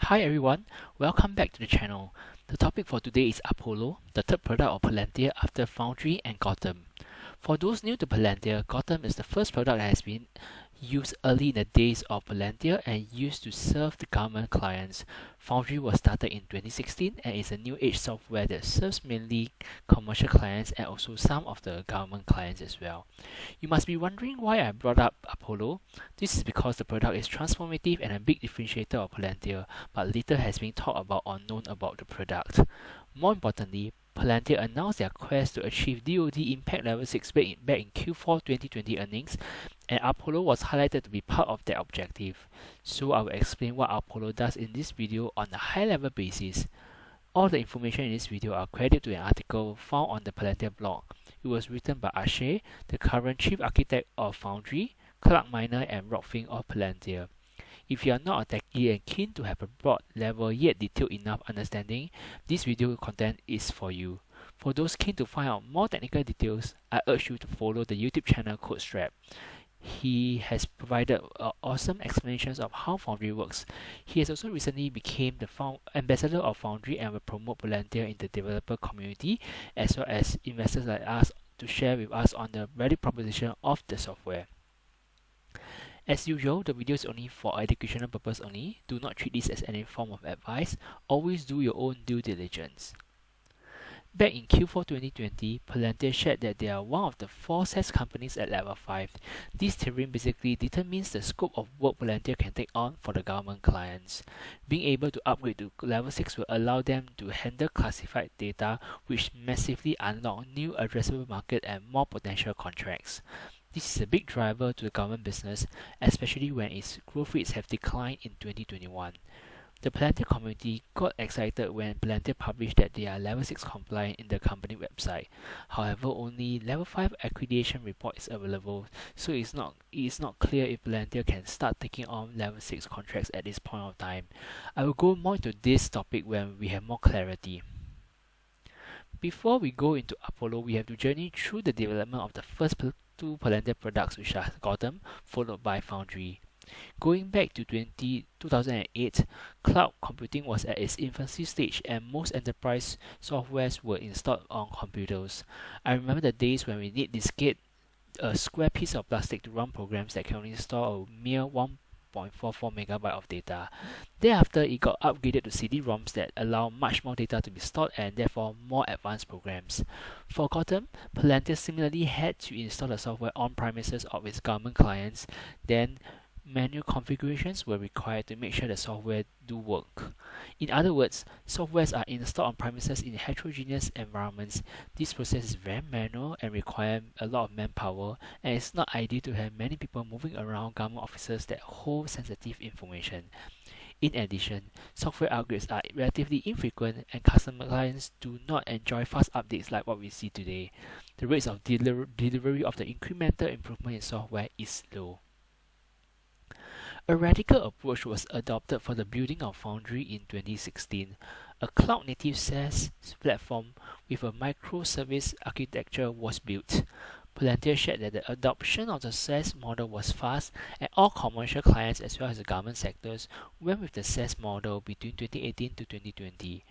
Hi everyone, welcome back to the channel. The topic for today is Apollo, the third product of Palantir after Foundry and Gotham. For those new to Palantir, Gotham is the first product that has been used early in the days of Palantir and used to serve the government clients. Foundry was started in 2016 and is a new age software that serves mainly commercial clients and also some of the government clients as well. You must be wondering why I brought up Apollo. This is because the product is transformative and a big differentiator of Palantir, but little has been talked about or known about the product. More importantly, Palantir announced their quest to achieve DoD Impact Level 6 back in Q4 2020 earnings, and Apollo was highlighted to be part of that objective. So I will explain what Apollo does in this video on a high-level basis. All the information in this video are credited to an article found on the Palantir blog. It was written by Akshay, the current chief architect of Foundry, Clark Miner, and Rob Fink of Palantir. If you are not a techie and keen to have a broad level yet detailed enough understanding, this video content is for you. For those keen to find out more technical details, I urge you to follow the YouTube channel CodeStrap. He has provided awesome explanations of how Foundry works. He has also recently become the ambassador of Foundry and will promote Palantir in the developer community as well as investors like us to share with us on the value proposition of the software. As usual, the video is only for educational purpose only. Do not treat this as any form of advice. Always do your own due diligence. Back in Q4 2020, Palantir shared that they are one of the 4 SaaS companies at level 5. This terrain basically determines the scope of work Palantir can take on for the government clients. Being able to upgrade to level 6 will allow them to handle classified data, which massively unlock new addressable market and more potential contracts. This is a big driver to the government business, especially when its growth rates have declined in 2021. The Palantir community got excited when Palantir published that they are level 6 compliant in the company website. However, only level 5 accreditation report is available, so it is not clear if Palantir can start taking on level 6 contracts at this point of time. I will go more into this topic when we have more clarity. Before we go into Apollo, we have to journey through the development of the first 2 Palantir products, which are Gotham, followed by Foundry. Going back to 2008, cloud computing was at its infancy stage and most enterprise softwares were installed on computers. I remember the days when we need diskette, a square piece of plastic to run programs that can only store a mere 1.44 megabyte of data. Thereafter, it got upgraded to CD-ROMs that allow much more data to be stored and therefore more advanced programs. For Gotham, Palantir similarly had to install the software on premises of its government clients. Then manual configurations were required to make sure the software do work. In other words, softwares are installed on premises in heterogeneous environments. This process is very manual and requires a lot of manpower, and it's not ideal to have many people moving around government offices that hold sensitive information. In addition, software upgrades are relatively infrequent and customer clients do not enjoy fast updates like what we see today. The rates of delivery of the incremental improvement in software is low. A radical approach was adopted for the building of Foundry in 2016. A cloud-native SaaS platform with a microservice architecture was built. Palantir shared that the adoption of the SaaS model was fast, and all commercial clients as well as the government sectors went with the SaaS model between 2018 to 2020.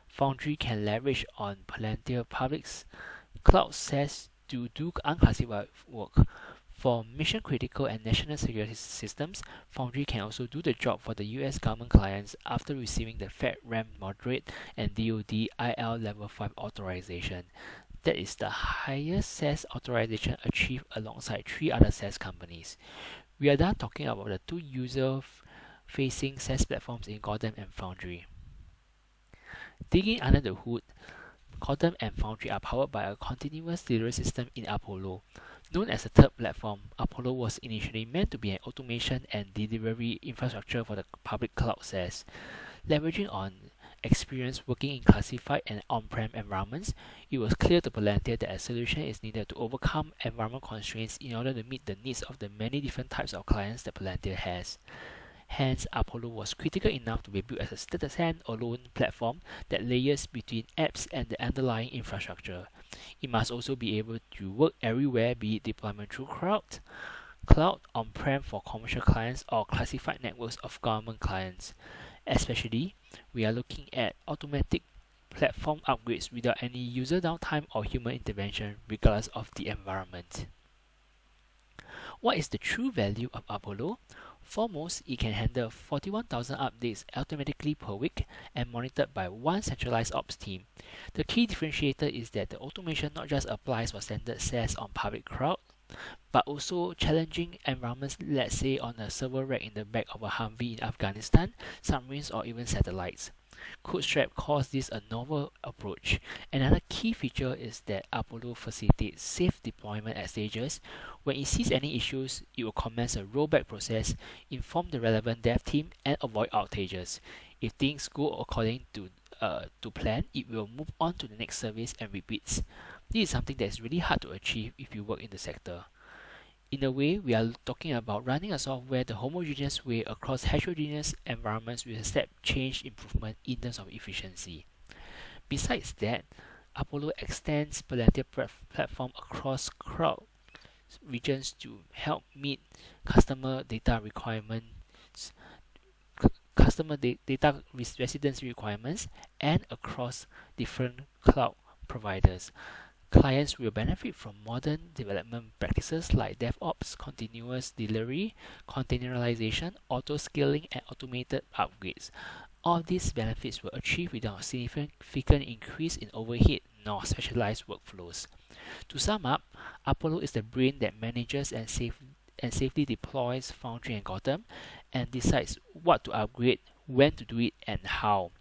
Foundry can leverage on Palantir Public's cloud SaaS to do unclassified work. For mission-critical and national security systems, Foundry can also do the job for the US government clients after receiving the FedRAMP Moderate and DoD IL Level 5 authorization. That is the highest SaaS authorization achieved alongside 3 other SaaS companies. We are done talking about the 2 user-facing SaaS platforms in Gotham and Foundry. Digging under the hood, Gotham and Foundry are powered by a continuous delivery system in Apollo. Known as the third platform, Apollo was initially meant to be an automation and delivery infrastructure for the public cloud SaaS. Leveraging on experience working in classified and on-prem environments, it was clear to Palantir that a solution is needed to overcome environment constraints in order to meet the needs of the many different types of clients that Palantir has. Hence, Apollo was critical enough to be built as a stand-alone platform that layers between apps and the underlying infrastructure. It must also be able to work everywhere, be it deployment through cloud, on-prem for commercial clients, or classified networks of government clients. Especially, we are looking at automatic platform upgrades without any user downtime or human intervention, regardless of the environment. What is the true value of Apollo? Foremost, it can handle 41,000 updates automatically per week and monitored by one centralized ops team. The key differentiator is that the automation not just applies for standard SaaS on public cloud, but also challenging environments, let's say on a server rack in the back of a Humvee in Afghanistan, submarines, or even satellites. CodeStrap calls this a novel approach. Another key feature is that Apollo facilitates safe deployment at stages. When it sees any issues, it will commence a rollback process, inform the relevant dev team, and avoid outages. If things go according to plan, it will move on to the next service and repeats. This is something that is really hard to achieve if you work in the sector. In a way, we are talking about running a software the homogeneous way across heterogeneous environments with a step change improvement in terms of efficiency. Besides that, Apollo extends Palantir platform across cloud regions to help meet customer data requirements, data residency requirements, and across different cloud providers. Clients will benefit from modern development practices like DevOps, continuous delivery, containerization, auto-scaling, and automated upgrades. All these benefits were achieved without a significant increase in overhead nor specialized workflows. To sum up, Apollo is the brain that manages and safely deploys Foundry and Gotham and decides what to upgrade, when to do it, and how.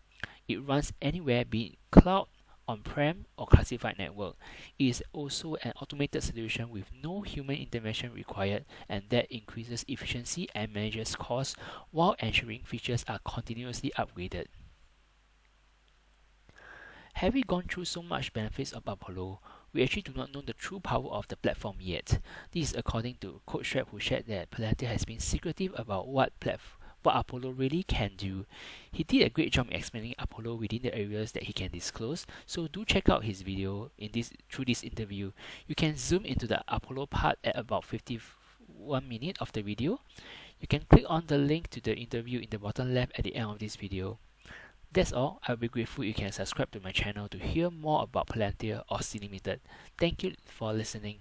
It runs anywhere, be it cloud, on-prem, or classified network. It is also an automated solution with no human intervention required, and that increases efficiency and manages costs while ensuring features are continuously upgraded. Having gone through so much benefits of Apollo, we actually do not know the true power of the platform yet. This is according to CodeStrap, who shared that Palantir has been secretive about what Apollo really can do. He did a great job in explaining Apollo within the areas that he can disclose, so do check out his video through this interview. You can zoom into the Apollo part at about 51 minutes of the video. You can click on the link to the interview in the bottom left at the end of this video. That's all. I'll be grateful if you can subscribe to my channel to hear more about Palantir or C Limited. Thank you for listening.